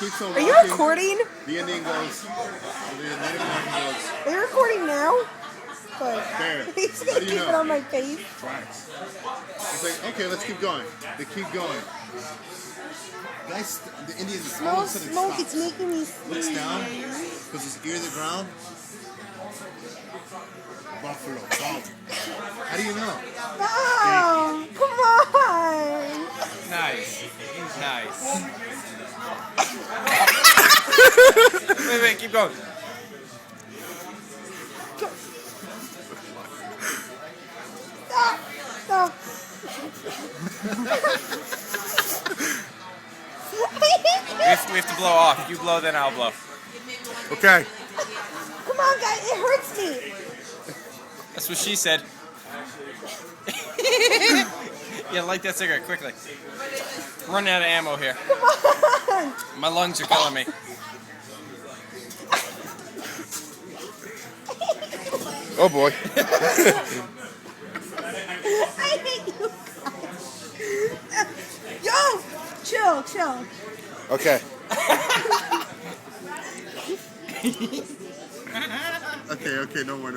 keeps on Are walking. you recording? The Indian goes. The Native American goes. Are you recording now? Good. There. He's How gonna do you keep know? it on my face. Tracks. It's like, okay, let's keep going. They keep going. Guys, the Indian all Smell of a sudden smoke, stops. it's making me Looks down, puts his ear to the ground. Buffalo. Boom. How do you know? Oh, come on. Nice. Nice. Wait, keep going. Stop. We have to blow off. You blow, then I'll blow. Okay. Come on, guys, it hurts me. That's what she said. Yeah, light that cigarette quickly. Running out of ammo here. Come on. My lungs are killing me. Oh boy. I hate you guys. Yo, chill. Okay. Okay, no more.